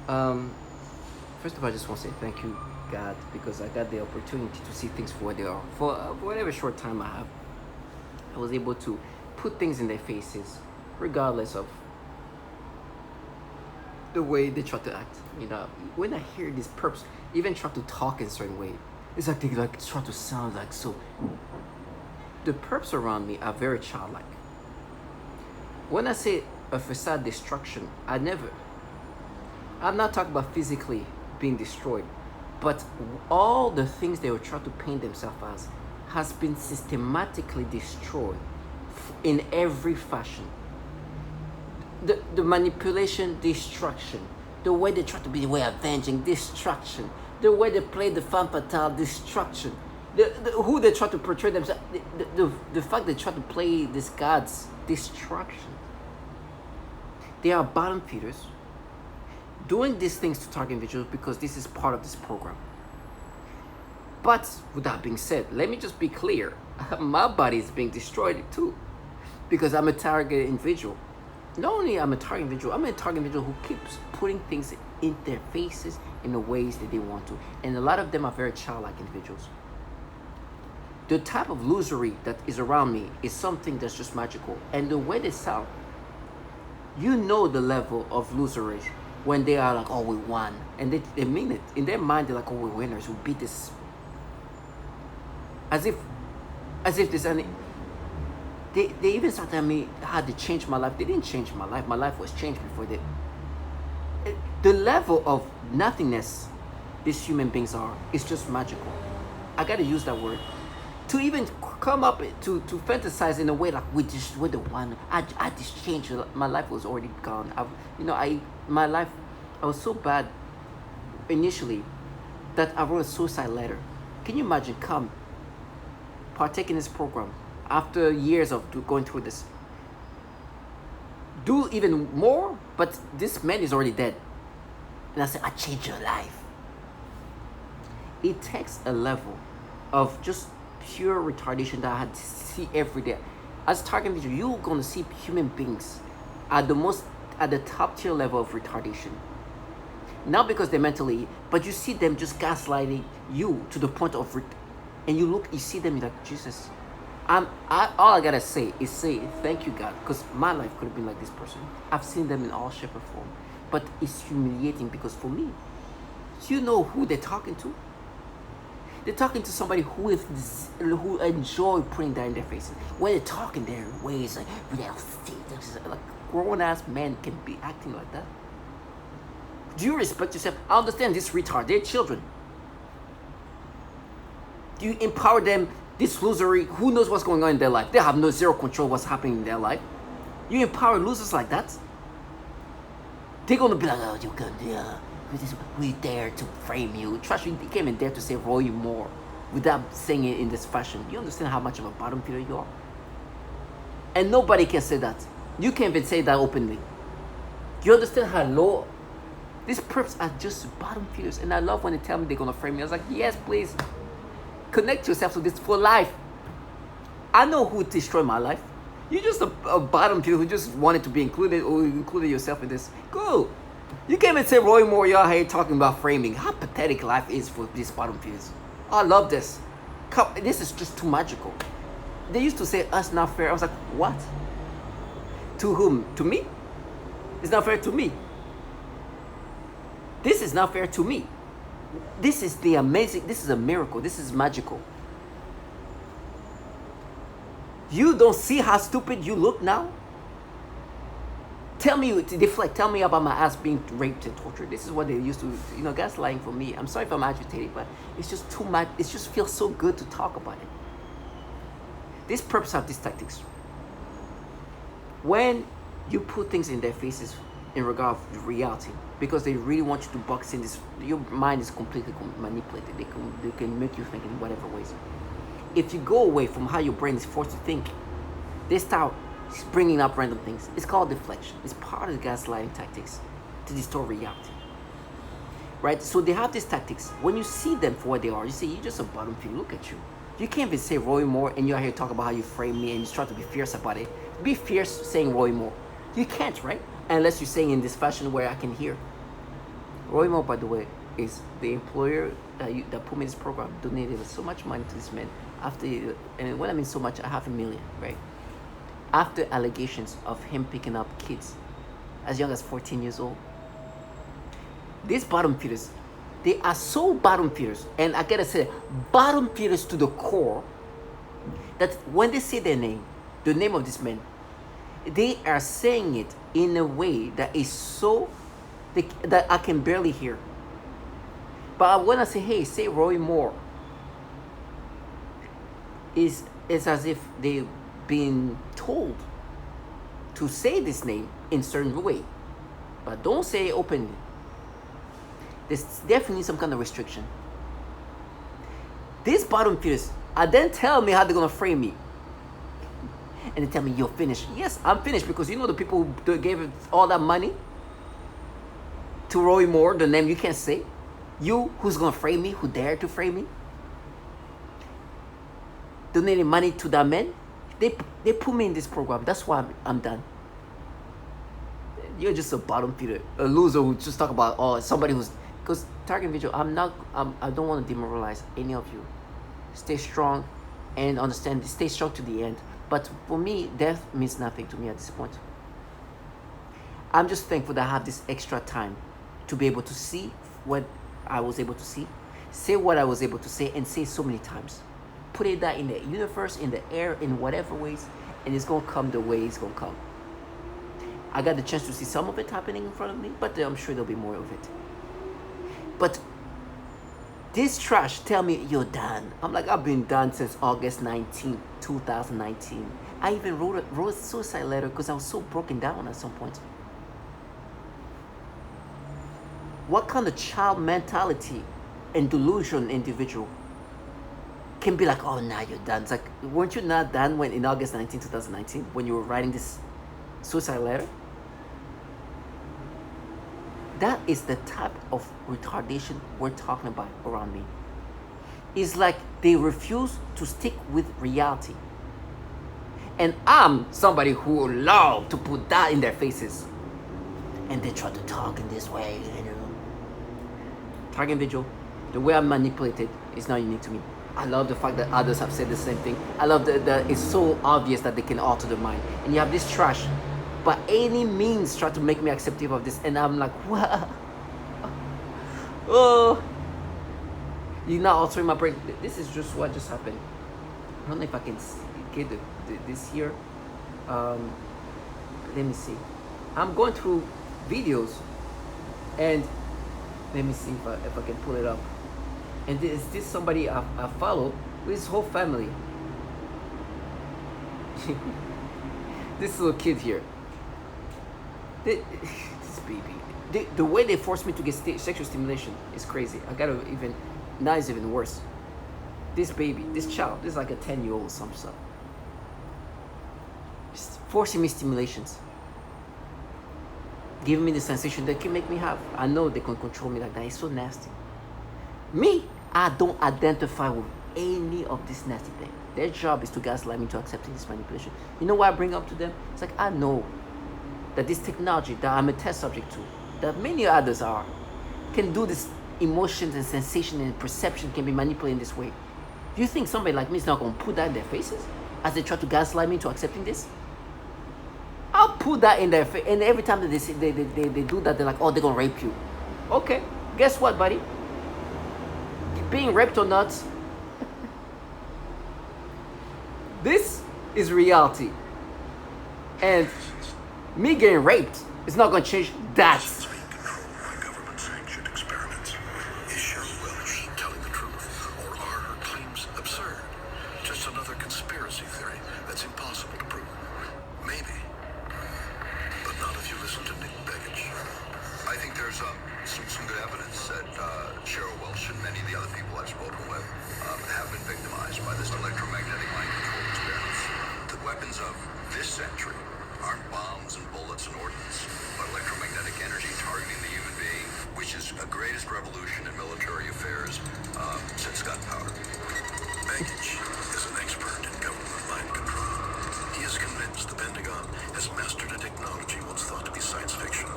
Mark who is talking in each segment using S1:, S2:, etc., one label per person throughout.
S1: Um, First of all, I just want to say thank you, God, because I got the opportunity to see things for what they are. For whatever short time I have, I was able to put things in their faces, regardless of the way they try to act. When I hear these perps even try to talk in a certain way, it's like they like try to sound like so. The perps around me are very childlike. When I say a facade destruction, I'm not talking about physically being destroyed, but all the things they were trying to paint themselves as has been systematically destroyed in every fashion. The manipulation, destruction. The way they try to be the way avenging, destruction. The way they play the femme fatale, destruction. Who they try to portray themselves, the fact they try to play these gods, destruction. They are bottom feeders doing these things to target individuals because this is part of this program. But with that being said, let me just be clear. My body is being destroyed too because I'm a target individual. Not only I'm a target individual, I'm a target individual who keeps putting things in their faces in the ways that they want to. And a lot of them are very childlike individuals. The type of illusory that is around me is something that's just magical. And the way they sound, you know the level of illusory when they are like, oh, we won. And they mean it. In their mind, they're like, oh, we're winners. We beat this. As if there's any... They even started telling me how they changed my life. They didn't change my life. My life was changed before they... The level of nothingness these human beings are is just magical. I got to use that word. To even come up to fantasize in a way like we're the one. I just changed. My life was already gone. My life, I was so bad initially that I wrote a suicide letter. Can you imagine partake in this program after years of going through this? Do even more, but this man is already dead. And I said, I changed your life. It takes a level of just pure retardation that I had to see every day. As target video, you're gonna see human beings at the top tier level of retardation. Not because they're mentally, but you see them just gaslighting you to the point of and you see them, you're like, Jesus. All I gotta say is thank you, God, because my life could have been like this person. I've seen them in all shape or form, but it's humiliating because for me, do you know who they're talking to? They're talking to somebody who enjoy putting that in their faces. When they're talking their ways, like grown ass men can be acting like that. Do you respect yourself? I understand this retard. They're children. Do you empower them? This losery, who knows what's going on in their life? They have zero control what's happening in their life. You empower losers like that? They're gonna be like, oh, you can, we dare to frame you. Trust me, they can't even dare to say Roy Moore without saying it in this fashion. You understand how much of a bottom feeder you are? And nobody can say that. You can't even say that openly. You understand how low? These perps are just bottom feeders. And I love when they tell me they're gonna frame me. I was like, yes, please. Connect yourself to this for life. I know who destroyed my life. You're just a bottom feeder who just wanted to be included or included yourself in this. Go. You can't even say Roy Moore, y'all here talking about framing. How pathetic life is for these bottom feeders. I love this. This is just too magical. They used to say us not fair. I was like, what? To whom? To me? It's not fair to me. This is not fair to me. This is this is a miracle. This is magical. You don't see how stupid you look now? Tell me to deflect. Tell me about my ass being raped and tortured. This is what they used to, gaslighting for me. I'm sorry if I'm agitated, but it's just too much. It just feels so good to talk about it. These perps have these tactics. When you put things in their faces in regard to reality, because they really want you to box in this, your mind is completely manipulated. They can make you think in whatever ways. If you go away from how your brain is forced to think, they start bringing up random things. It's called deflection. It's part of the gaslighting tactics to distort reality. Right? So they have these tactics. When you see them for what they are, you say, you're just a bottom feeder. Look at you. You can't even say Roy Moore and you're here talking about how you frame me and you try to be fierce about it. Be fierce saying Roy Moore. You can't, right? Unless you're saying in this fashion where I can hear. Roy Moore, by the way, is the employer that put me in this program, donated so much money to this man after, and when I mean so much, $500,000, right? After allegations of him picking up kids as young as 14 years old. These bottom feeders, they are so bottom feeders, and I gotta say, bottom feeders to the core, that when they say their name, the name of this man, they are saying it in a way that is so, that I can barely hear. But when I say, hey, say Roy Moore, it's as if they've been told to say this name in a certain way. But don't say it openly. There's definitely some kind of restriction. These bottom feeders are then tell me how they're gonna frame me. And they tell me, you're finished. Yes, I'm finished, because you know the people who gave all that money to Roy Moore, the name you can't say. You, who's gonna frame me, who dared to frame me, donating money to that man, they put me in this program. That's why I'm done. You're just a bottom feeder, a loser who just talk about somebody who's, because target individual, I don't want to demoralize any of you. Stay strong and understand, stay strong to the end. But for me, death means nothing to me at this point. I'm just thankful that I have this extra time to be able to see what I was able to see, say what I was able to say, and say so many times. Put it that in the universe, in the air, in whatever ways, and it's gonna come the way it's gonna come. I got the chance to see some of it happening in front of me, but I'm sure there'll be more of it. But this trash tell me you're done. I'm like, I've been done since August 19, 2019. I even wrote a suicide letter because I was so broken down at some point. What kind of child mentality and delusion individual can be like, oh, now you're done? It's like, weren't you not done when in August 19, 2019, when you were writing this suicide letter? That is the type of retardation we're talking about around me. It's like they refuse to stick with reality. And I'm somebody who would love to put that in their faces. And they try to talk in this way, you know. Target individual, the way I'm manipulated is not unique to me. I love the fact that others have said the same thing. I love that it's so obvious that they can alter the mind. And you have this trash, by any means, try to make me acceptive of this. And I'm like, what? Oh, you're not altering my brain. This is just what just happened. I don't know if I can get this here. Let me see. I'm going through videos, and let me see if I can pull it up. And this somebody I follow with his whole family. This little kid here. This baby. The way they force me to get sexual stimulation is crazy. I gotta even, now it's even worse. This baby, this child, this is like a 10-year-old or some stuff. Just forcing me stimulations. Giving me the sensation they can make me have. I know they can control me like that. It's so nasty. Me, I don't identify with any of this nasty thing. Their job is to gaslight me to accepting this manipulation. You know what I bring up to them? It's like, I know that this technology that I'm a test subject to, that many others are, can do this. Emotions and sensation and perception can be manipulated in this way. Do you think somebody like me is not going to put that in their faces as they try to gaslight me to accepting this? I'll put that in their face, and every time that they do that, they're like, oh, they're going to rape you. Okay, guess what, buddy? Being raped or not, this is reality. And me getting raped is not going to change that.
S2: Some good evidence that Cheryl Welsh and many of the other people I've spoken with have been victimized by this electromagnetic mind control experience. The weapons of this century aren't bombs and bullets and ordnance, but electromagnetic energy targeting the human being, which is the greatest revolution in military affairs since gunpowder. Baggage is an expert in government mind control. He is convinced the Pentagon has mastered a technology once thought to be science fiction.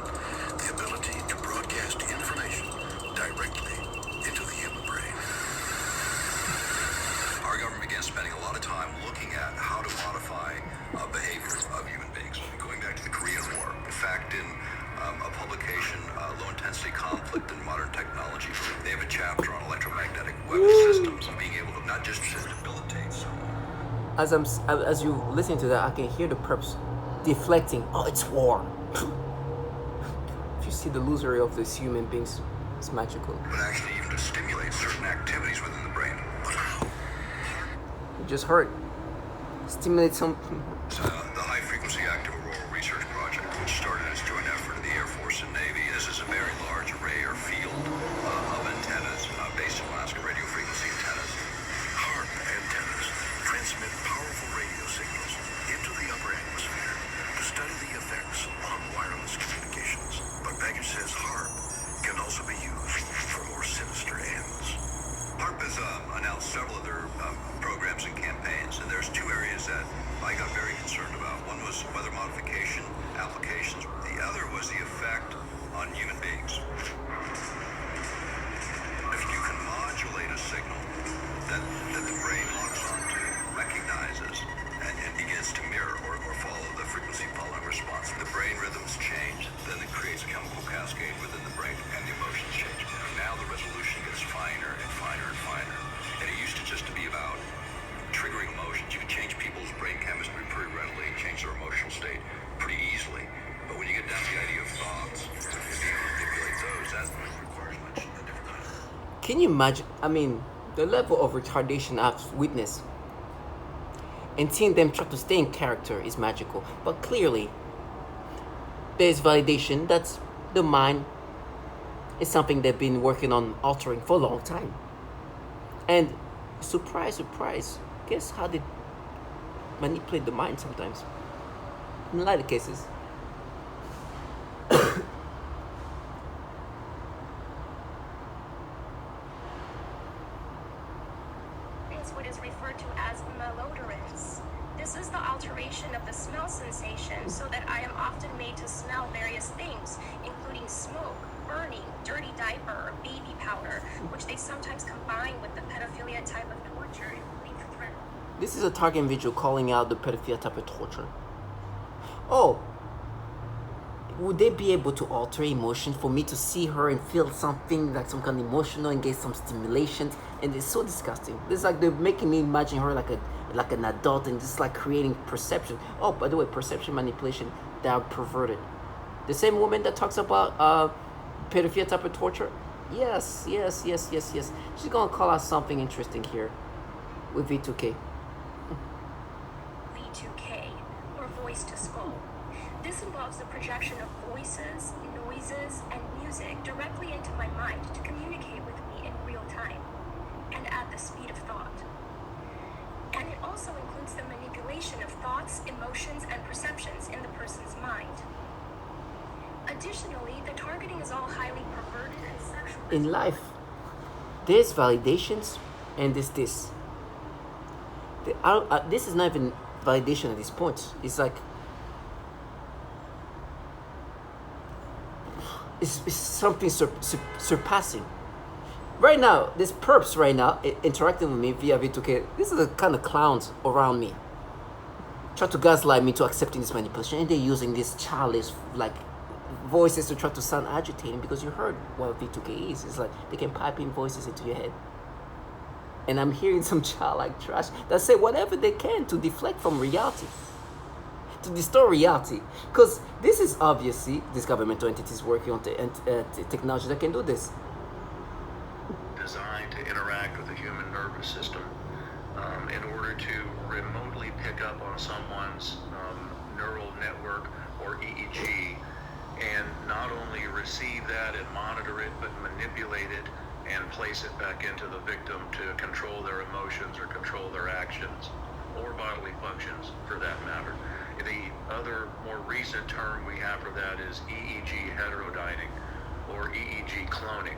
S2: The ability to broadcast information developed in modern technology. They have a chapter on electromagnetic weapon systems and being able to not just debilitate someone.
S1: As you listen to that, I can hear the perps deflecting. Oh, it's war. If you see the illusory of these human beings, it's magical.
S2: But actually even to stimulate certain activities within the brain.
S1: You just heard. Stimulate some.
S2: The High Frequency Active Auroral Research Project, which started as a joint effort of the Air Force and Navy. This is a very large array or field of antennas based in Alaska, radio frequency antennas. HARP antennas transmit powerful radio signals into the upper atmosphere to study the effects on wireless communications. But Baggage says HARP can also be used for more sinister ends. HARP has announced several of their programs and campaigns, and there's two areas that I got very concerned about. One was weather modification applications. The other was the effect on human beings. If you can modulate a signal that the brain locks onto, recognizes, and begins to mirror or follow the frequency following response, the brain rhythms change, then it creates a chemical cascade within the brain, and the emotions change. And now the resolution gets finer and finer and finer. And it used to just to be about triggering emotions. You can change people's brain chemistry pretty readily, change their emotional state pretty easily. But when you get down to the idea of thoughts, and being able to manipulate those, that requires much a different kind of...
S1: Can you imagine? I mean, the level of retardation I've witnessed and seeing them try to stay in character is magical. But clearly, there's validation that the mind is something they've been working on altering for a long time. And surprise, surprise, guess how they manipulate the mind sometimes? In a lot of cases.
S3: It's what is referred to as malodorance. This is the alteration of the smell sensation so that I am often made to smell various things, including smoke, burning, dirty diaper, or baby powder, which they sometimes combine with the pedophilia type of torture, including threat.
S1: This is a target individual calling out the pedophilia type of torture. Oh, would they be able to alter emotion for me to see her and feel something like some kind of emotional and get some stimulation? And it's so disgusting. It's like they're making me imagine her like an adult and just like creating perception. Oh, by the way, perception manipulation, they are perverted. The same woman that talks about pedophilia type of torture. Yes. She's gonna call out something interesting here with V2K.
S3: V2K, or voice to skull. This involves the projection of voices, noises, and music directly into my mind to communicate with me in real time and at the speed of thought. And it also includes the manipulation of thoughts, emotions, and perceptions in the person's mind. Additionally, the targeting is all highly perverted and sexual.
S1: In life, there's validations and there's this. This is not even validation at this point. It's like it's something surpassing. Right now, this perps right now interacting with me via V2K. These are the kind of clowns around me. Try to gaslight me to accepting this manipulation, and they're using these childish like voices to try to sound agitating because you heard what V2K is. It's like they can pipe in voices into your head. And I'm hearing some childlike trash that say whatever they can to deflect from reality, to distort reality. Because this is obviously, these governmental entities working on technology that can do this.
S4: Designed to interact with the human nervous system in order to remotely pick up on someone's neural network or EEG and not only receive that and monitor it, but manipulate it and place it back into the victim to control their emotions or control their actions or bodily functions for that matter. The other more recent term we have for that is EEG heterodyning or EEG cloning.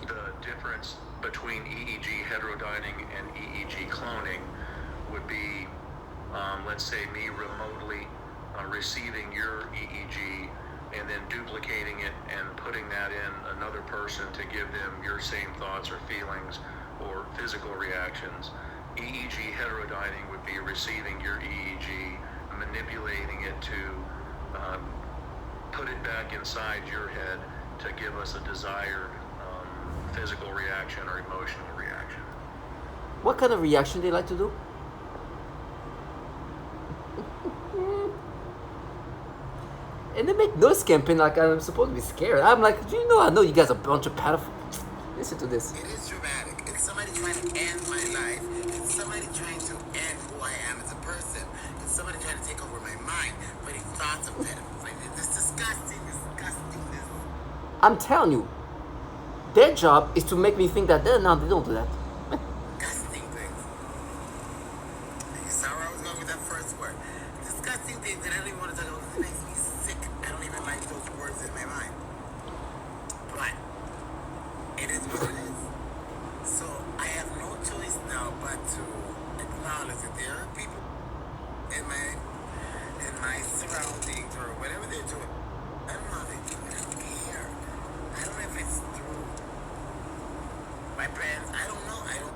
S4: The difference between EEG heterodyning and EEG cloning would be, let's say me remotely receiving your EEG and then duplicating it and putting that in another person to give them your same thoughts or feelings or physical reactions. EEG heterodyning would be receiving your EEG, manipulating it to feedback inside your head to give us a desired physical reaction or emotional reaction.
S1: What kind of reaction they like to do? And they make noise campaign like I'm supposed to be scared. I'm like, I know you guys are a bunch of pedophiles. Listen to this.
S5: It is dramatic. It's somebody trying to end my life. It's somebody trying to end who I am as a person. It's somebody trying to take over my mind. But it's thoughts of pedophiles. Like, it's disgusting.
S1: I'm telling you, their job is to make me think that they don't do that.
S5: Disgusting things. You saw where I was going with that first word. Disgusting things that I don't even want to talk about because it makes me sick. I don't even like those words in my mind. But it is what it is. So I have no choice now but to acknowledge that there are people in my surroundings or whatever they're doing. I don't know how they do it. I don't care. I don't know if it's through my parents. I don't know. I don't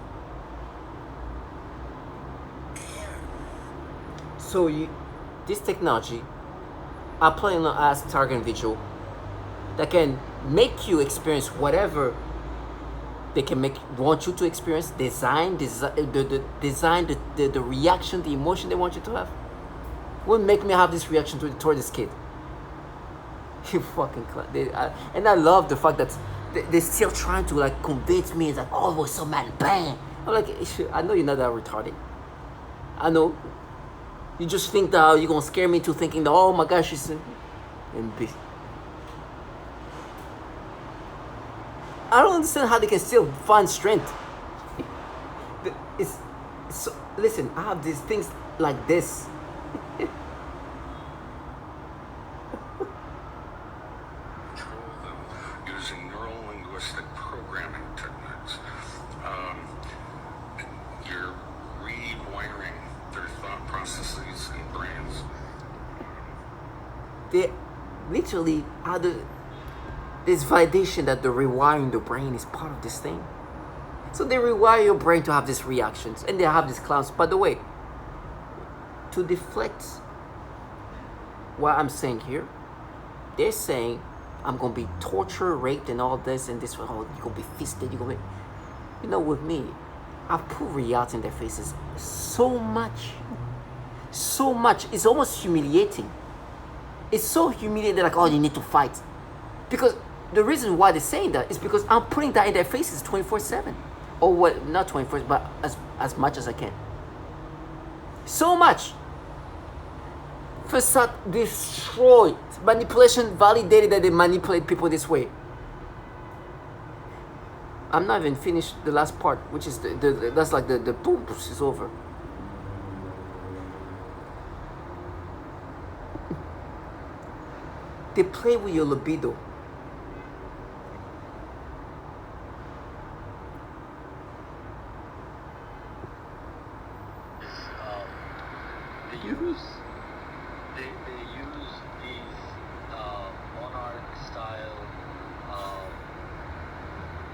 S5: care.
S1: So this technology are playing as target individual that can make you experience whatever they can want you to experience, design the reaction, the emotion they want you to have. Wouldn't make me have this reaction toward this kid. You fucking and I love the fact that they're still trying to like convince me that we're so mad, bang. I'm like, I know you're not that retarded. I know. You just think that you're gonna scare me into thinking that, oh my gosh, she's I don't understand how they can still find strength. It's so, listen, I have these things like this.
S6: Control them using neuro-linguistic programming techniques. You're rewiring their thought processes and brains.
S1: They literally are this validation that the rewiring the brain is part of this thing. So they rewire your brain to have these reactions, and they have these clowns. By the way, to deflect what I'm saying here, they're saying I'm gonna be tortured, raped, and all this and this. Oh, you're gonna be fisted. You're gonna be, with me, I've put reality in their faces so much. It's almost humiliating. It's so humiliating. Like, oh, you need to fight, because the reason why they're saying that is because I'm putting that in their faces 24/7, or what? Not 24, but as much as I can. So much. Facade destroyed. Manipulation validated that they manipulate people this way. I'm not even finished the last part, which is that's like the boom, it's over. They play with your libido.
S7: They use these monarch style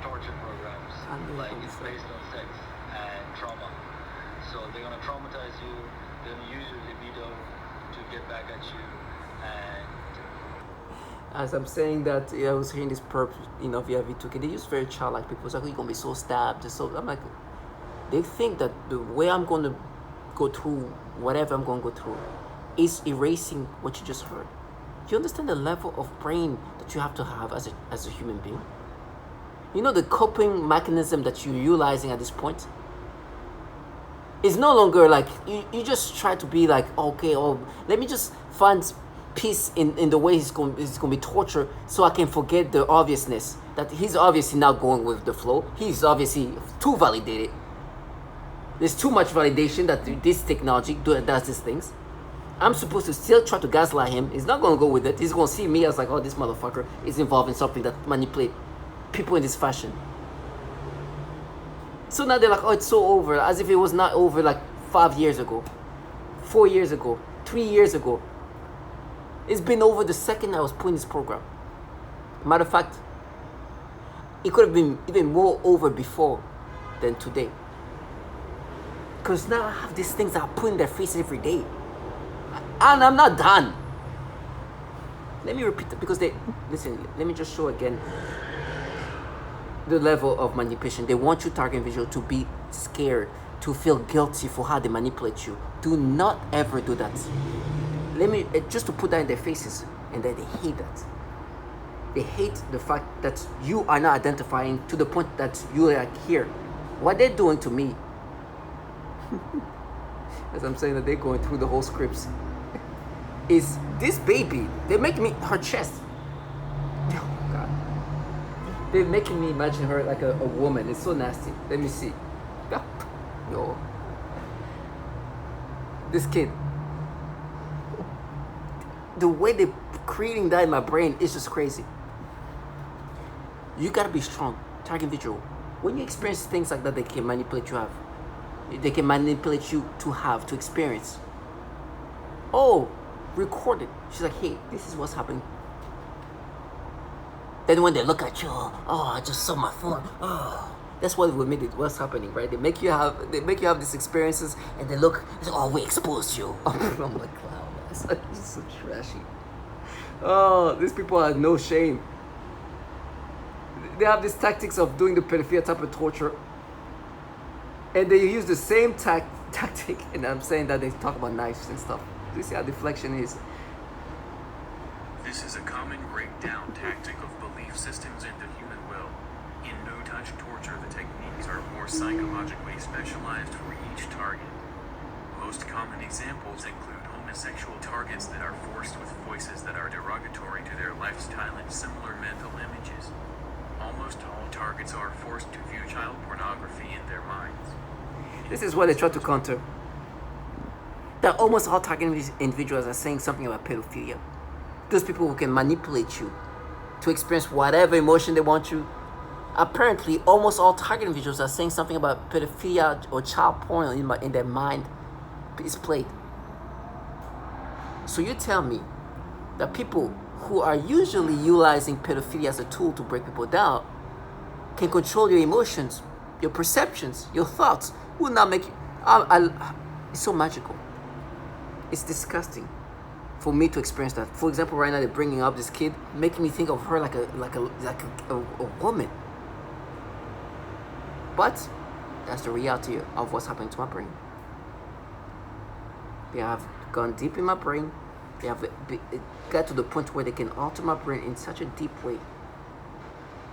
S7: torture programs, like it's based on sex and trauma. So they're gonna traumatize you, they're gonna use your libido to get back at you. And
S1: as I'm saying that, I was hearing this perp, via V2K, they use very childlike people. It's like, you're gonna be so stabbed. So I'm like, they think that the way I'm gonna go through whatever I'm gonna go through is erasing what you just heard. Do you understand the level of brain that you have to have as a human being? The coping mechanism that you're utilizing at this point is no longer like you just try to be like, okay, let me just find peace in the way he's going to be tortured, so I can forget the obviousness that he's obviously not going with the flow. He's obviously too validated. There's too much validation that this technology does these things. I'm supposed to still try to gaslight him. He's not going to go with it. He's going to see me as like, oh, this motherfucker is involved in something that manipulate people in this fashion. So now they're like, oh, it's so over, as if it was not over like 5 years ago, 4 years ago, 3 years ago. It's been over the second I was putting this program. Matter of fact, it could have been even more over before than today. Because now I have these things that I put in their face every day. And I'm not done. Let me repeat it because listen, let me just show again the level of manipulation. They want you, target individual, to be scared, to feel guilty for how they manipulate you. Do not ever do that. Let me, just to put that in their faces, and that they hate that. They hate the fact that you are not identifying to the point that you are here. What they're doing to me, as I'm saying that they're going through the whole scripts, is this baby, they're making me, her chest. Oh God. They're making me imagine her like a woman. It's so nasty. Let me see. Yo. This kid. The way they're creating that in my brain is just crazy. You gotta be strong. Target individual. When you experience things like that, they can manipulate you They can manipulate you to experience. Oh, record it. She's like, hey, this is what's happening. Then when they look at you, oh, I just saw my phone. Oh, that's what we made it. What's happening, right? They make you have these experiences, and they look. It's like, oh, we exposed you. I'm like, wow, that's so trashy. Oh, these people have no shame. They have these tactics of doing the pedophilia type of torture, and they use the same tactic. And I'm saying that they talk about knives and stuff. Do you see how deflection is?
S8: This is a common breakdown tactic of belief systems and the human will. In no-touch torture, the techniques are more psychologically specialized for each target. Most common examples include homosexual targets that are forced with voices that are derogatory to their lifestyle and similar mental images. Almost all targets are forced to view child pornography in their minds.
S1: This is what they try to counter. That almost all targeted individuals are saying something about pedophilia. Those people who can manipulate you to experience whatever emotion they want you. Apparently, almost all target individuals are saying something about pedophilia or child porn in their mind is played. So you tell me that people who are usually utilizing pedophilia as a tool to break people down can control your emotions, your perceptions, your thoughts, will not make you... it's so magical. It's disgusting for me to experience that. For example, right now they're bringing up this kid, making me think of her like a woman. But that's the reality of what's happening to my brain. They have gone deep in my brain. They have it got to the point where they can alter my brain in such a deep way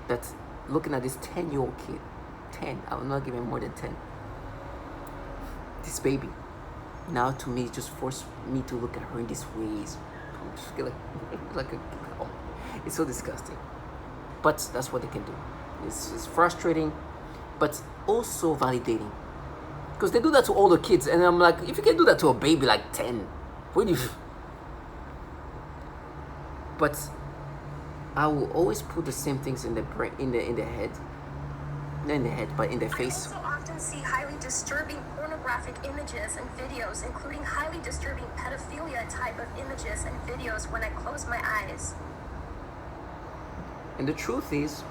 S1: that looking at this 10-year-old kid, 10, I will not give him more than 10. This baby, now to me, just forced me to look at her in these ways. It's so disgusting. But that's what they can do. It's frustrating, but also validating. Because they do that to older kids, and I'm like, if you can do that to a baby like 10, what do you... But I will always put the same things in their brain, in their head. Not in their head, but in their face.
S3: I also often see highly disturbing pornographic images and videos, including highly disturbing pedophilia type of images and videos when I close my eyes.
S1: And the truth is,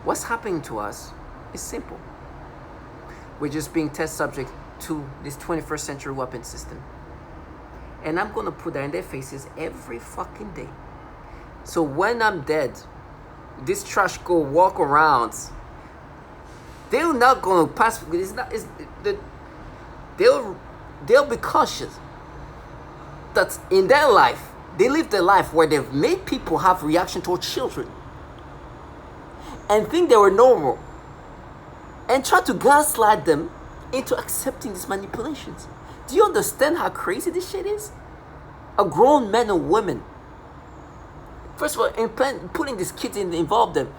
S1: what's happening to us is simple. We're just being test subject to this 21st century weapon system. And I'm gonna put that in their faces every fucking day. So when I'm dead, this trash go walk around. They're not gonna pass. They'll be cautious that in their life, they live their life where they've made people have reaction towards children and think they were normal, and try to gaslight them into accepting these manipulations. Do you understand how crazy this shit is? A grown man and woman, first of all, putting these kids involve them,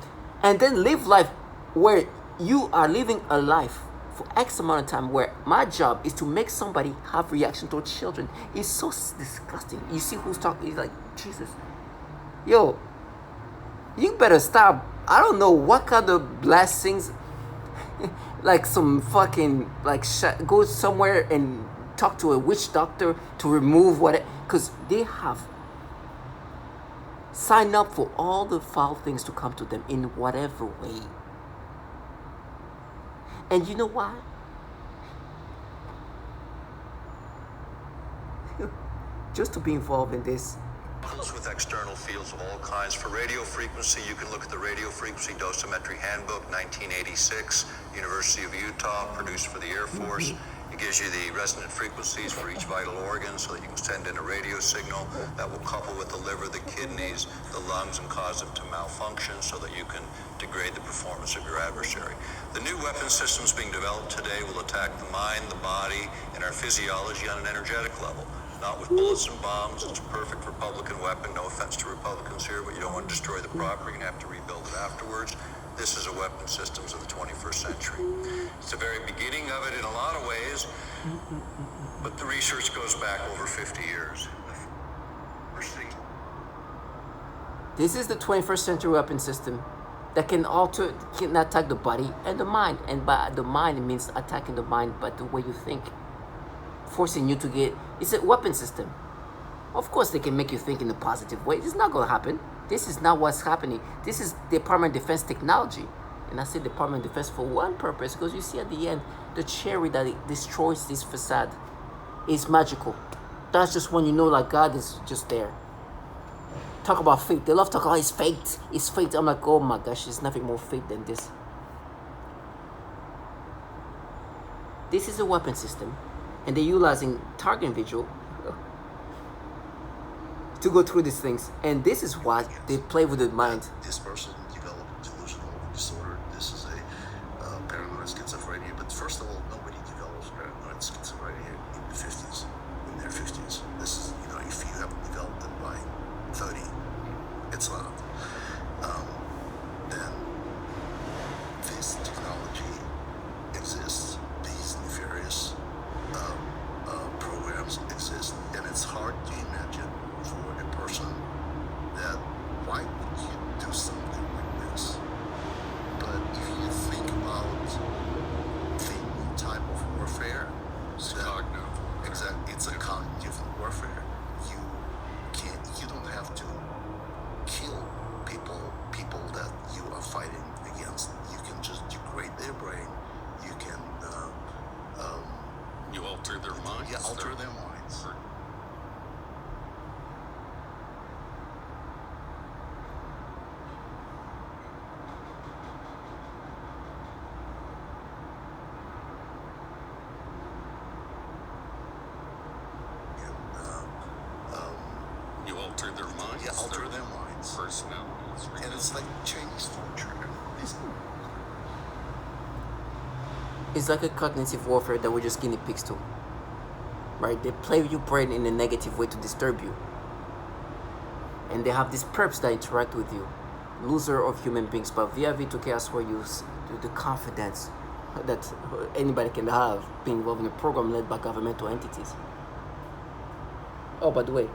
S1: and then live life where you are living a life for X amount of time where my job is to make somebody have reaction towards children. It's so disgusting. You see who's talking, he's like, Jesus. Yo, you better stop. I don't know what kind of blessings, like some fucking, like, go somewhere and talk to a witch doctor to remove what, because they have signed up for all the foul things to come to them in whatever way. And you know why? Just to be involved in this
S2: with external fields of all kinds. For radio frequency, you can look at the Radio Frequency Dosimetry Handbook, 1986, University of Utah, produced for the Air Force. It gives you the resonant frequencies for each vital organ so that you can send in a radio signal that will couple with the liver, the kidneys, the lungs, and cause them to malfunction so that you can degrade the performance of your adversary. The new weapon systems being developed today will attack the mind, the body, and our physiology on an energetic level. Not with bullets and bombs. It's a perfect Republican weapon. No offense to Republicans here, but you don't want to destroy the property and have to rebuild it afterwards. This is a weapon systems of the 21st century. It's the very beginning of it in a lot of ways, but the research goes back over 50 years.
S1: This is the 21st century weapon system that can attack the body and the mind. And by the mind, it means attacking the mind, but the way you think. Forcing you to get, it's a weapon system. Of course, they can make you think in a positive way. It's not going to happen. This is not what's happening. This is Department of Defense technology. And I say Department of Defense for one purpose, because you see at the end, the cherry that it destroys this facade is magical. That's just when you know like God is just there. Talk about fate. They love talking about it's fate. It's fate. I'm like, oh my gosh, there's nothing more fate than this. This is a weapon system. And they're utilizing target individual to go through these things. And this is why they play with the mind.
S9: This person developed delusional disorder. This is a paranoid schizophrenia. But first of all, nobody develops paranoid schizophrenia in the 50s, in their 50s. This is, if you haven't developed it by 30, it's not. Then this technology exists. These nefarious programs exist, and it's hard to imagine for a person that why would you do something like this? But if you think about the new type of warfare,
S6: It's cognitive.
S9: exactly, it's a cognitive warfare. You don't have to kill people that you are fighting against. You can just degrade their brain. You can
S6: You alter their minds.
S9: yeah, alter their minds.
S6: You alter their minds.
S9: Yeah, alter their minds.
S6: Personalities.
S9: And it's like Chinese torture.
S1: It's like a cognitive warfare that we're just guinea pigs to. Right? They play with your brain in a negative way to disturb you. And they have these perps that interact with you. Loser of human beings. But via V2K, I swear you the confidence that anybody can have being involved in a program led by governmental entities. Oh, by the way,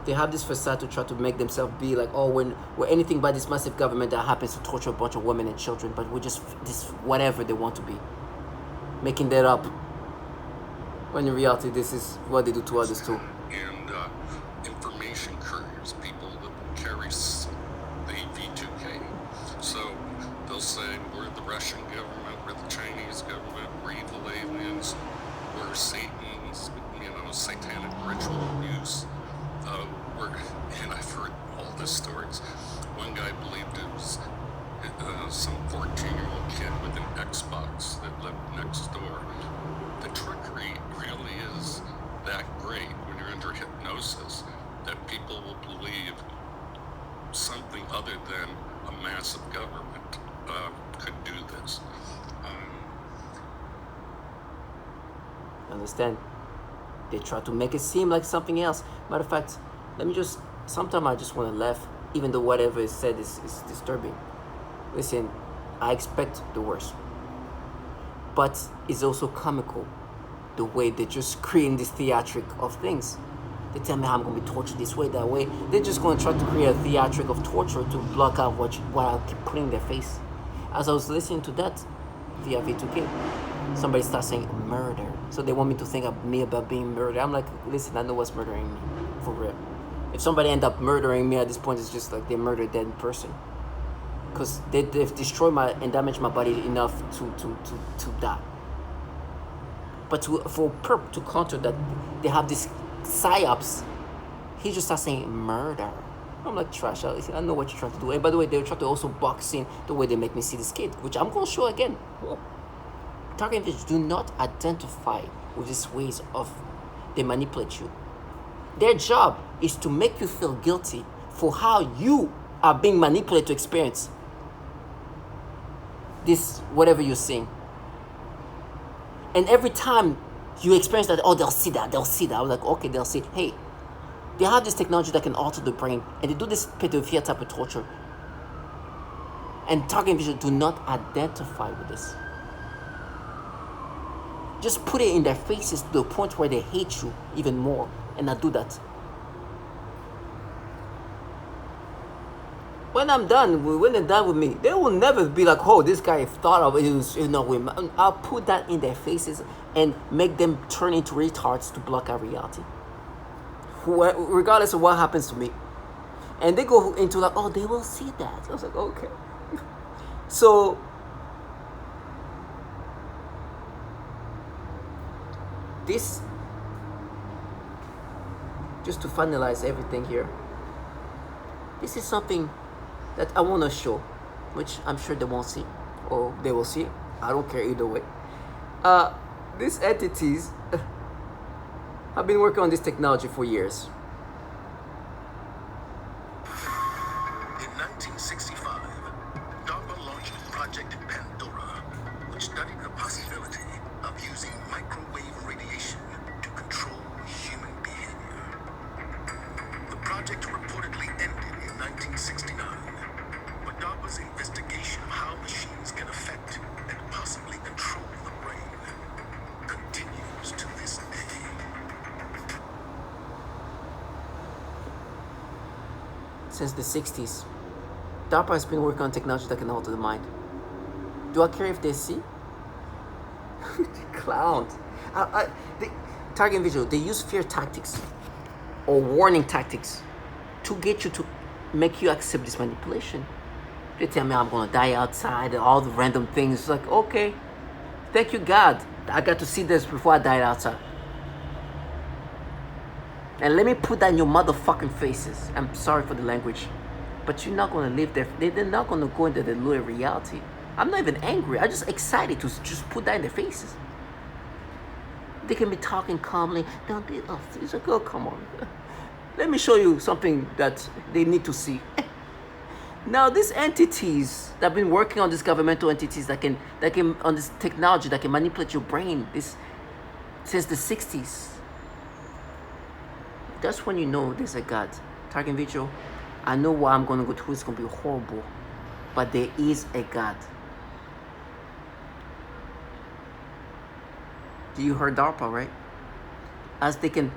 S1: they have this facade to try to make themselves be like, oh, we're anything but this massive government that happens to torture a bunch of women and children, but we're just this whatever they want to be. Making that up. When in reality, this is what they do to others too.
S6: And information couriers, people that carry the V2K. So they'll say, we're the Russian government, we're the Chinese government, we're evil aliens, we're Satan's, satanic ritual use. And I've heard all the stories. One guy believed it was some 14-year-old kid with an Xbox that lived next door. The trickery really is that great when you're under hypnosis that people will believe something other than a massive government could do this.
S1: Understand? They try to make it seem like something else. Matter of fact, sometimes I just want to laugh, even though whatever is said is disturbing. Listen, I expect the worst. But it's also comical, the way they're just creating this theatric of things. They tell me how I'm going to be tortured this way, that way. They're just going to try to create a theatric of torture to block out what I keep putting in their face. As I was listening to that via V2K, somebody starts saying murder. So they want me to think of me about being murdered. I'm like, listen, I know what's murdering me, for real. If somebody end up murdering me at this point, it's just like they murdered a dead person. Because they've destroyed and damaged my body enough to die. But to counter that, they have these psyops he just starts saying murder. I'm like, trash. I know what you're trying to do. And by the way, they're trying to also box in the way they make me see this kid, which I'm going to show again. Whoa. Target individuals do not identify with these ways of they manipulate you. Their job is to make you feel guilty for how you are being manipulated to experience this, whatever you're seeing. And every time you experience that, oh, they'll see that. I was like, okay, they'll see. Hey, they have this technology that can alter the brain, and they do this pedophilia type of torture. And target individuals do not identify with this. Just put it in their faces to the point where they hate you even more, and not do that. When they're done with me, they will never be like, oh, this guy thought of it. I'll put that in their faces and make them turn into retards to block our reality, regardless of what happens to me. And they go into like, oh, they will see that. I was like, okay. So this, just to finalize everything here, this is something that I want to show, which I'm sure they won't see, or they will see. I don't care either way. These entities have been working on this technology for years.
S9: In 1965, DARPA launched Project Pandora, which studied the possibility of using microwave radiation to control human behavior. The project reportedly ended in 1969, but DARPA's investigation of how machines can affect and possibly control the brain continues to this day.
S1: Since the 60s, DARPA has been working on technology that can alter the mind. Do I care if they see? Clowns. The target visual, they use fear tactics or warning tactics to get you to make you accept this manipulation. They tell me I'm gonna die outside and all the random things. It's like, okay, thank you God, I got to see this before I died outside. And let me put that in your motherfucking faces. I'm sorry for the language, but you're not gonna live there. They're not gonna go into the little reality. I'm not even angry. I'm just excited to just put that in their faces. They can be talking calmly. Don't be. Oh, it's like, oh, come on. Let me show you something that they need to see. Now, these entities that have been working on these governmental entities that can on this technology that can manipulate your brain, this since the 60s. That's when you know there's a God. Target video, I know what I'm gonna go through. It's gonna be horrible, but there is a God. You heard DARPA, right? As they can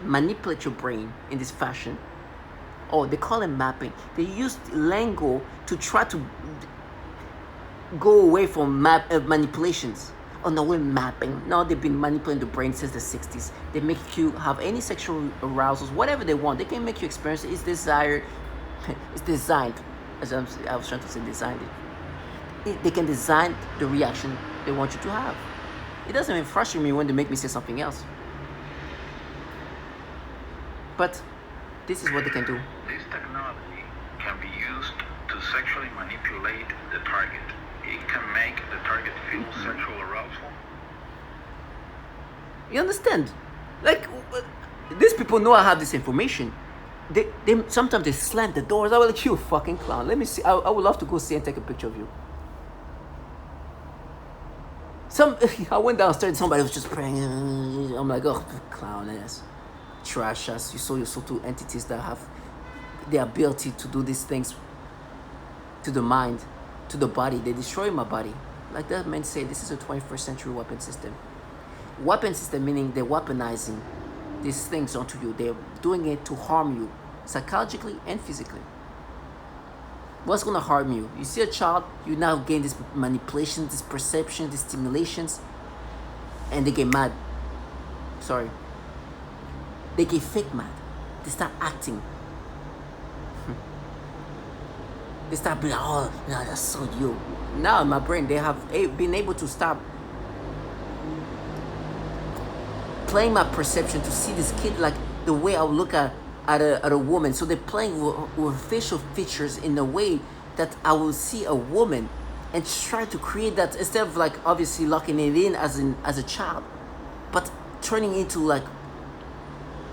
S1: manipulate your brain in this fashion. Oh, they call it mapping. They use lingo to try to go away from manipulations. Oh no, we're mapping. No, they've been manipulating the brain since the 60s. They make you have any sexual arousals, whatever they want. They can make you experience it. It's desired. It's designed. As I was trying to say, designed it. They can design the reaction they want you to have. It doesn't even frustrate me when they make me say something else. But this is what they can do.
S4: This technology can be used to sexually manipulate the target. It can make the target feel sexual arousal.
S1: You understand? Like, these people know I have this information. They sometimes they slam the doors. I was like, you fucking clown. Let me see. I would love to go see and take a picture of you. I went downstairs and somebody was just praying. I'm like, oh, clown ass, trash ass. You saw two entities that have the ability to do these things to the mind, to the body. They destroy my body. Like that men say, this is a 21st century weapon system. Weapon system meaning they're weaponizing these things onto you. They're doing it to harm you psychologically and physically. What's going to harm you? You see a child, you now gain this manipulation, this perception, these stimulations, and they get mad. Sorry. They get fake mad. They start acting. They start being like, oh, no, that's so you. Now in my brain, they have been able to stop playing my perception to see this kid like the way I would look at at a woman. So they're playing with facial features in a way that I will see a woman and try to create that, instead of like obviously locking it in as a child, but turning into like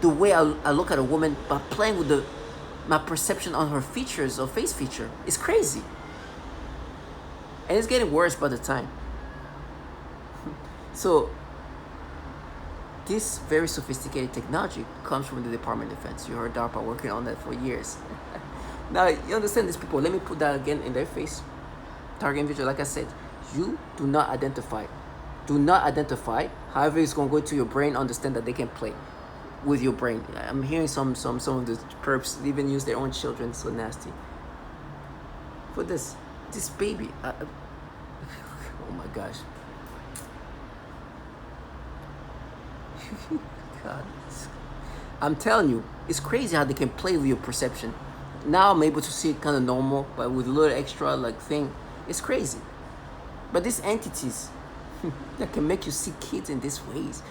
S1: the way I look at a woman, but playing with my perception on her features or face feature. It's crazy. And it's getting worse by the time. So this very sophisticated technology comes from the Department of Defense. You heard DARPA working on that for years. Now, you understand these people. Let me put that again in their face. Target individual, like I said, you do not identify. Do not identify. However, it's going to go to your brain, understand that they can play with your brain. I'm hearing some of the perps even use their own children. So nasty. For this baby. Oh my gosh. God, I'm telling you, it's crazy how they can play with your perception. Now I'm able to see it kind of normal, but with a little extra like thing, it's crazy. But these entities that can make you see kids in these ways.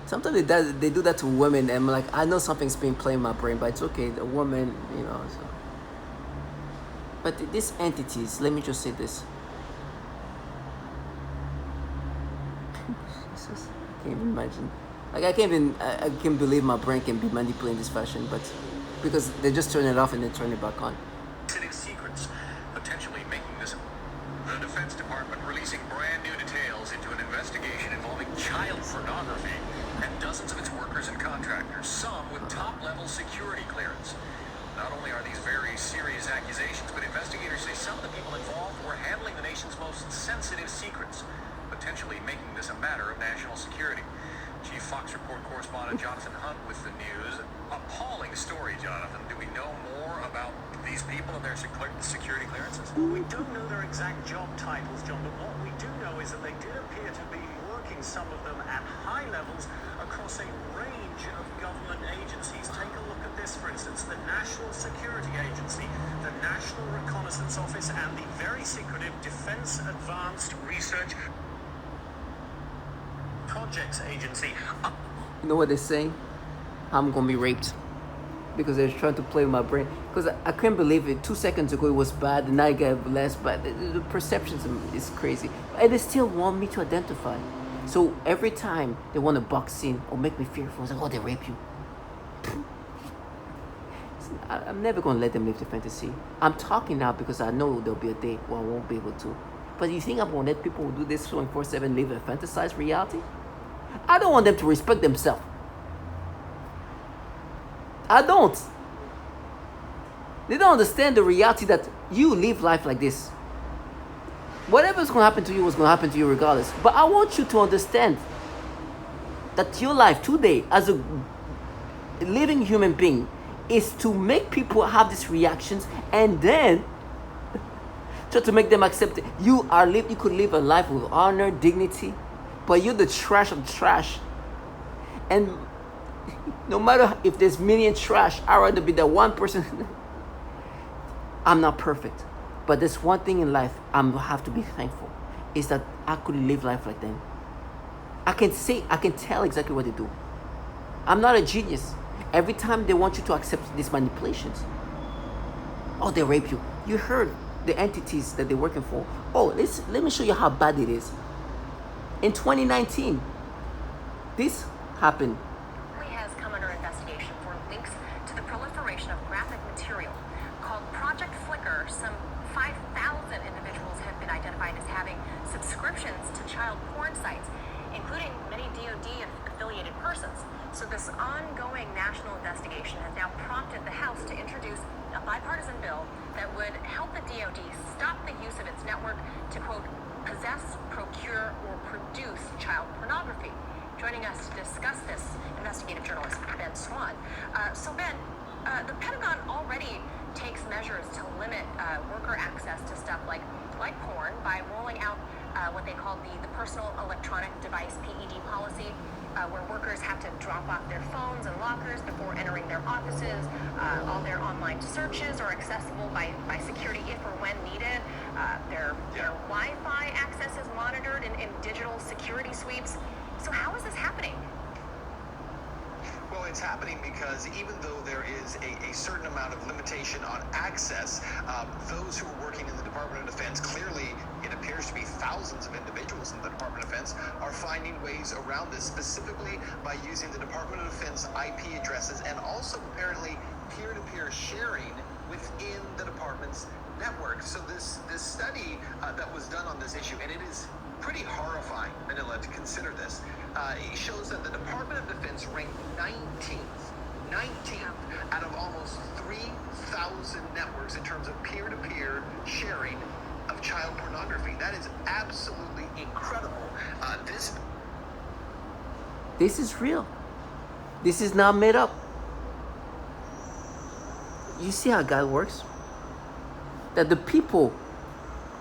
S1: Sometimes they do that to women, and I'm like, I know something's being played in my brain, but it's okay. The woman, you know. So. But these entities, let me just say this. Jesus, I can't even imagine. Like I can't believe my brain can be manipulated in this fashion, but because they just turn it off and then turn it back on.
S2: Secrets, potentially making this. The Defense Department releasing brand new details into an investigation involving child pornography and dozens of its workers and contractors, some with top-level security clearance. Not only are these very serious accusations, but investigators say some of the people involved were handling the nation's most sensitive secrets, potentially making this a matter of national security. Chief Fox Report correspondent Jonathan Hunt with the news. Appalling story, Jonathan. Do we know more about these people and their security clearances?
S10: Well, we don't know their exact job titles, John, but what we do know is that they did appear to be working, some of them at high levels, across a range of government agencies. Take a look at this, for instance, the National Security Agency, the National Reconnaissance Office, and the very secretive Defense Advanced Research Projects Agency.
S1: You know what they're saying? I'm gonna be raped because they're trying to play with my brain. Because I couldn't believe it. 2 seconds ago it was bad, and now it got less bad. The perceptions is crazy, and they still want me to identify. So every time they want to box in or make me fearful, it's like, oh, they rape you. I'm never gonna let them live the fantasy. I'm talking now because I know there'll be a day where I won't be able to. But you think I'm gonna let people who do this 24/7 live a fantasized reality? I don't want them to respect themselves. I don't. They don't understand the reality that you live life like this. Whatever's going to happen to you is going to happen to you regardless. But I want you to understand that your life today as a living human being is to make people have these reactions and then try to make them accept it. You could live a life with honor, dignity, but you're the trash of trash. And no matter if there's million trash, I'd rather be that one person. I'm not perfect, but there's one thing in life I have to be thankful, is that I could live life like them. I can tell exactly what they do. I'm not a genius. Every time they want you to accept these manipulations, oh, they rape you. You heard the entities that they're working for. Oh, let me show you how bad it is. In 2019, this happened.
S11: Has come under investigation for links to the proliferation of graphic material called Project Flicker. Some 5,000 individuals have been identified as having subscriptions to child porn sites, including many DoD affiliated persons. So this ongoing national investigation has now prompted the House to introduce a bipartisan bill that would help the DoD stop the use of its network to, quote, possess, procure, or produce child pornography. Joining us to discuss this, investigative journalist Ben Swan. So Ben, the Pentagon already takes measures to limit worker access to stuff like porn by rolling out what they call the Personal Electronic Device PED policy, where workers have to drop off their phones and lockers before entering their offices. All their online searches are accessible by security if or when needed. Their Wi-Fi access is monitored in digital security sweeps. So how is this happening?
S10: Well, it's happening because even though there is a certain amount of limitation on access, those who are working in the Department of Defense, clearly it appears to be thousands of individuals in the Department of Defense, are finding ways around this, specifically by using the Department of Defense IP addresses and also apparently peer-to-peer sharing within the department's network. So this study that was done on this issue, and it is pretty horrifying, Manila, to consider this. It shows that the Department of Defense ranked 19th out of almost 3,000 networks in terms of peer-to-peer sharing of child pornography. That is absolutely incredible.
S1: This is real. This is not made up. You see how God works? That the people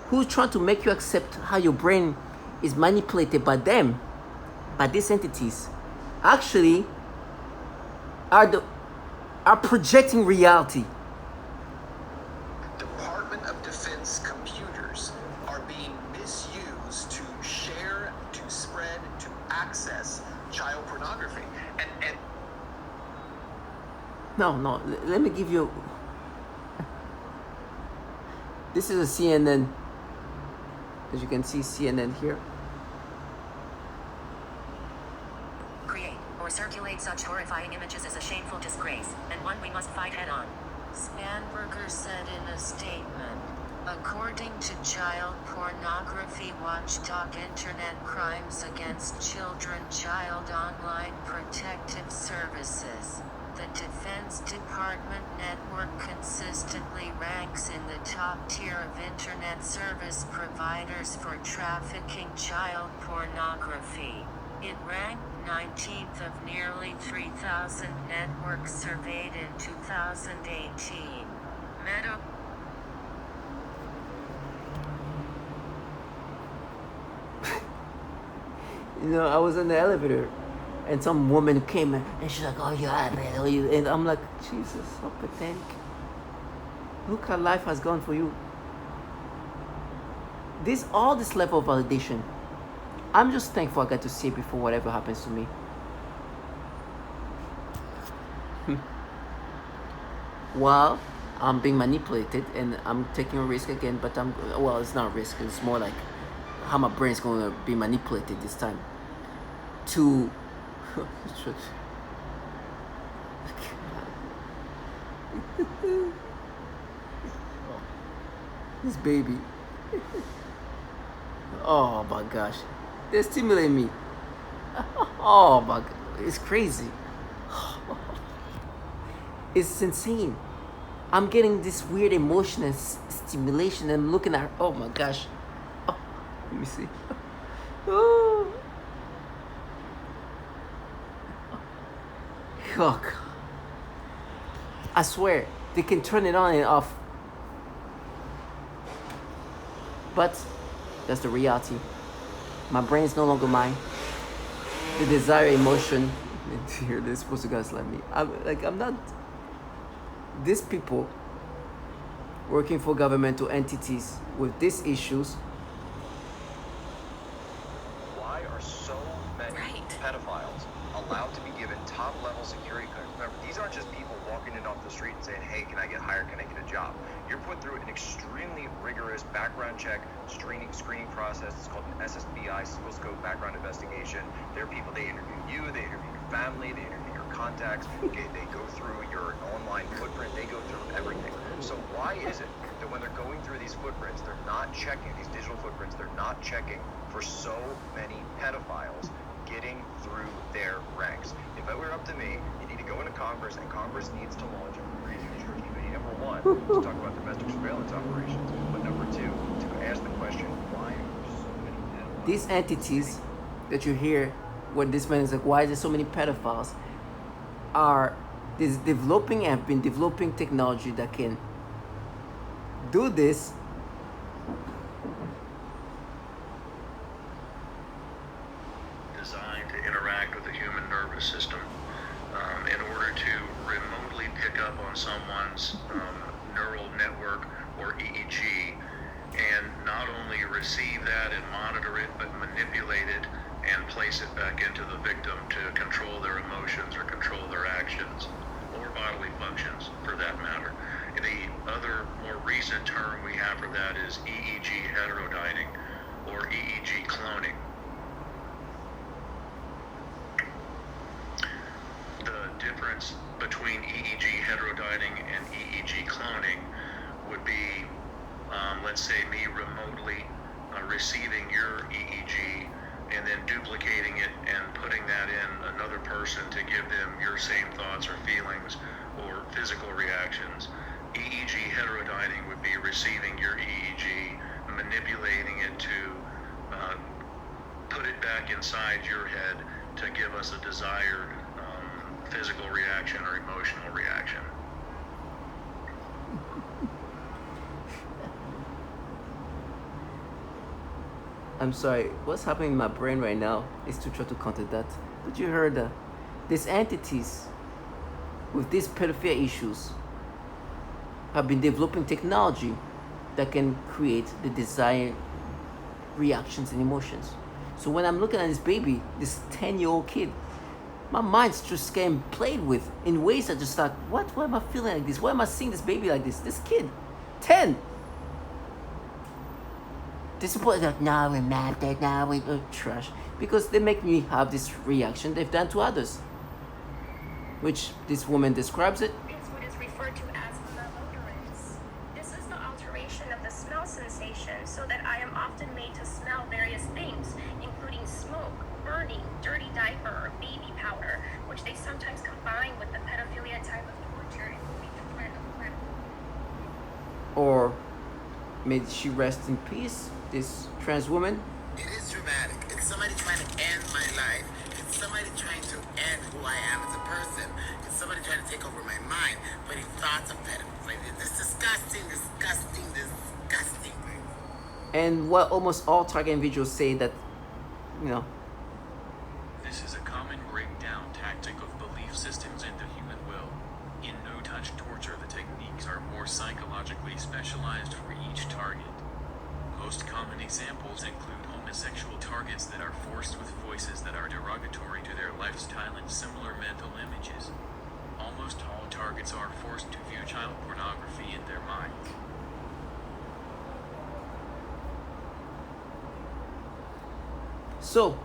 S1: who are trying to make you accept how your brain is manipulated by them, by these entities, actually are projecting reality.
S10: Department of Defense computers are being misused to share, to spread, to access child pornography. And
S1: No, let me give you. This is a CNN. As you can see, CNN here.
S11: Create or circulate such horrifying images is a shameful disgrace, and one we must fight head on. Spanberger said in a statement, according to child pornography watchdog Internet Crimes Against Children Child Online Protective Services, the Defense Department network consistently ranks in the top tier of Internet service providers for trafficking child pornography. It ranked 19th of nearly 3,000 networks surveyed in 2018.
S1: You know, I was in the elevator and some woman came in and she's like, oh, you're right, man. Oh, you. And I'm like, Jesus, how pathetic. Look how life has gone for you. All this level of validation. I'm just thankful I got to see it before whatever happens to me. While I'm being manipulated and I'm taking a risk again, but it's not a risk, it's more like how my brain's going to be manipulated this time to this baby. Oh my gosh, they're stimulating me. Oh my god, it's crazy. It's insane. I'm getting this weird emotion and stimulation, and I'm looking at, oh my gosh. Oh, let me see. Oh. Oh, God. I swear, they can turn it on and off. But that's the reality. My brain is no longer mine. The desire, emotion, here they're supposed to gaslight me. I'm not. These people working for governmental entities with these issues.
S12: Why are so many pedophiles allowed to be given top-level security clearance? Remember, these aren't just people walking in off the street and saying, hey, can I get hired, can I get a job? You're put through an extremely rigorous background check, screening process. It's called an SSBI, single scope background investigation. There are people, they interview you, they interview your family, they interview your contacts, they go through your online footprint, they go through everything. So why is it that when they're going through these footprints, they're not checking, these digital footprints, they're not checking for so many pedophiles getting through their ranks? If it were up to me, you need to go into Congress, and Congress needs to launch a crazy research committee, number one, to talk about domestic surveillance operations, but number two, to ask the question, why are there so many pedophiles?
S1: These entities that you hear when this man is like, why is there so many pedophiles, are developing and have been developing technology that can do this
S4: designed to interact with the human nervous system in order to remotely pick up on someone's neural network or EEG, and not only receive that and monitor it, but manipulate it and place it back into the victim to control their emotions or control their recent term we have for that is EEG heterodyning or EEG cloning. The difference between EEG heterodyning and EEG cloning would be, let's say, me remotely receiving your EEG and then duplicating it and putting that in another person to give them your same thoughts or feelings or physical reactions. EEG heterodyning would be receiving your EEG, manipulating it to put it back inside your head to give us a desired physical reaction or emotional reaction.
S1: I'm sorry, what's happening in my brain right now is to try to counter that. But you heard that these entities with these pedophilia issues have been developing technology that can create the desired reactions and emotions. So when I'm looking at this baby, this 10-year-old kid, my mind's just getting played with in ways that just like, what? Why am I feeling like this? Why am I seeing this baby like this? This kid, 10. This is like, now we're mad, now we're trash. Because they make me have this reaction they've done to others. Which this woman describes it.
S3: It's what is referred to as malodorance. This is the alteration of the smell sensation so that I am often made to smell various things, including smoke, burning, dirty diaper, or baby powder, which they sometimes combine with the pedophilia type of torture, including the threat of death.
S1: Or may she rest in peace, this trans woman.
S5: It is dramatic. It's somebody trying to end my life. It's somebody trying to end who I am as a person. It's somebody trying to take over my mind, putting thoughts of pedophilia. This disgusting thing.
S1: And what almost all target individuals say that, you know.
S8: This is a common breakdown tactic of belief systems in the human will. In no-touch torture, the techniques are more psychologically specialized for each target. Most common examples include homosexual targets that are forced with voices that are derogatory to their lifestyle and similar mental images. Almost all targets are forced to view child pornography in their minds.
S1: So,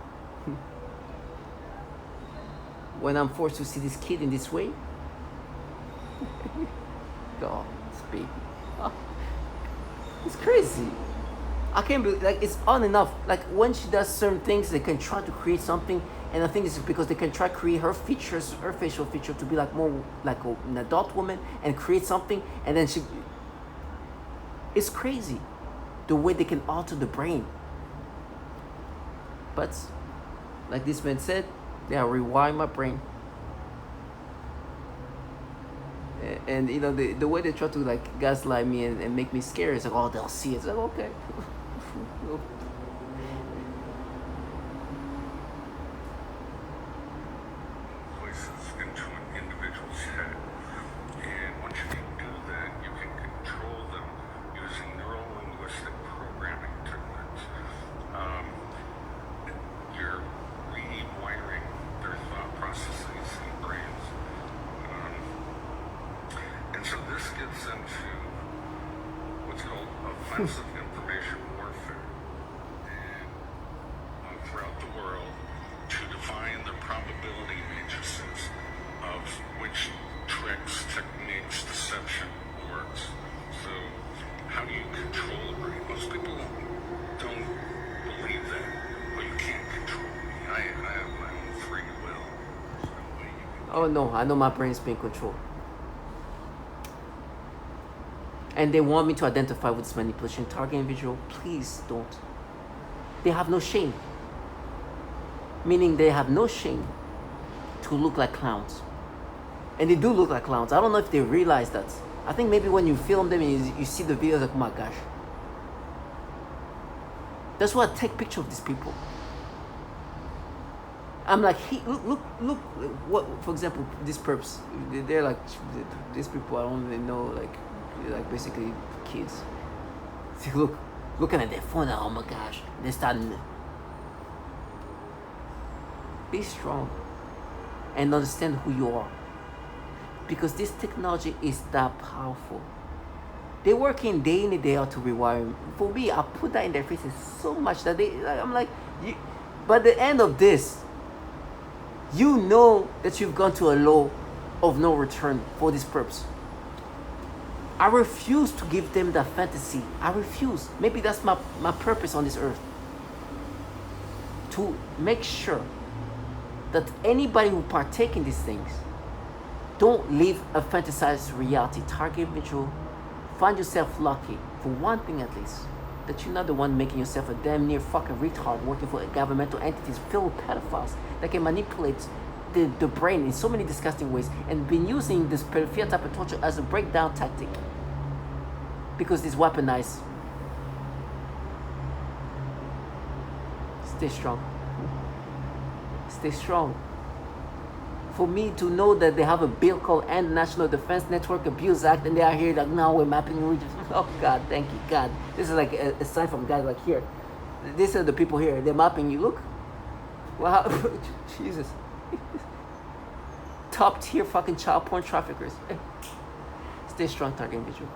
S1: when I'm forced to see this kid in this way, God, this baby, it's crazy. I can't believe, like, it's on and off. Like, when she does certain things, they can try to create something, and I think it's because they can try to create her features, her facial feature, to be like more like an adult woman and create something, and then it's crazy the way they can alter the brain. But like this man said, they are rewiring my brain. And you know, the way they try to like gaslight me and make me scared, it's like, oh, they'll see it. It's like, okay.
S13: Voices into an individual's head, and once you can do that, you can control them using neuro-linguistic programming techniques. You're rewiring their thought processes and brains. And so this gets into what's called offensive information warfare. And throughout the world, to define the probability matrices of which tricks, techniques, deception works. So how do you control the brain? Most people don't believe that. Well, you can't control me. I have my own free will.
S1: Oh no, I know my brain's being controlled. And they want me to identify with this manipulation target individual. Please don't. They have no shame. Meaning they have no shame to look like clowns. And they do look like clowns. I don't know if they realize that. I think maybe when you film them and you see the videos, like, oh my gosh. That's why I take picture of these people. I'm like, look, what, for example, these perps, they're like, these people I don't even know, like basically kids. See, looking at their phone, oh my gosh, they're starting to be strong and understand who you are, because this technology is that powerful. They're working day in and day out to rewire me. For me, I put that in their faces so much that I'm like, by the end of this, you know that you've gone to a low of no return for this purpose. I refuse to give them that fantasy. I refuse. Maybe that's my purpose on this earth. To make sure that anybody who partake in these things don't live a fantasized reality. Target individual, find yourself lucky for one thing at least, that you're not the one making yourself a damn near fucking retard working for governmental entities filled with pedophiles that can manipulate the brain in so many disgusting ways, and been using this pedophilia type of torture as a breakdown tactic because it's weaponized. Stay strong. Stay strong. For me to know that they have a bill called End National Defense Network Abuse Act, and they are here like, now we're mapping regions. Oh God, thank you, God. This is like a sign from God, like here. These are the people here. They're mapping you. Look. Wow. Jesus. Top tier fucking child porn traffickers. Stay strong, target individual.